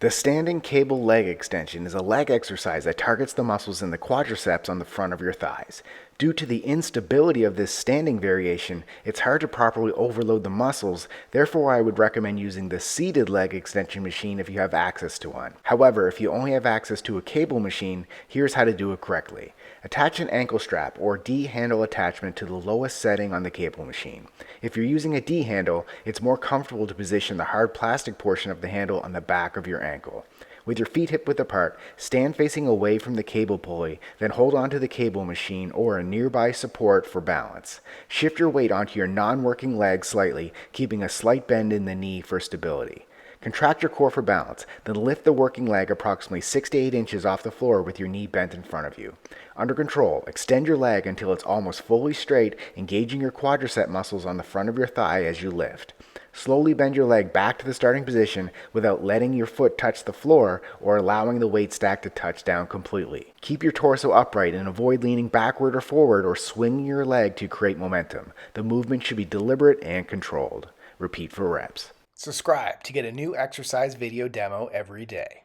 The standing cable leg extension is a leg exercise that targets the muscles in the quadriceps on the front of your thighs. Due to the instability of this standing variation, it's hard to properly overload the muscles, therefore I would recommend using the seated leg extension machine if you have access to one. However, if you only have access to a cable machine, here's how to do it correctly. Attach an ankle strap or D handle attachment to the lowest setting on the cable machine. If you're using a D handle, it's more comfortable to position the hard plastic portion of the handle on the back of your ankle. With your feet hip width apart, stand facing away from the cable pulley, then hold onto the cable machine or a nearby support for balance. Shift your weight onto your non-working leg slightly, keeping a slight bend in the knee for stability. Contract your core for balance, then lift the working leg approximately 6 to 8 inches off the floor with your knee bent in front of you. Under control, extend your leg until it's almost fully straight, engaging your quadricep muscles on the front of your thigh as you lift. Slowly bend your leg back to the starting position without letting your foot touch the floor or allowing the weight stack to touch down completely. Keep your torso upright and avoid leaning backward or forward or swinging your leg to create momentum. The movement should be deliberate and controlled. Repeat for reps. Subscribe to get a new exercise video demo every day.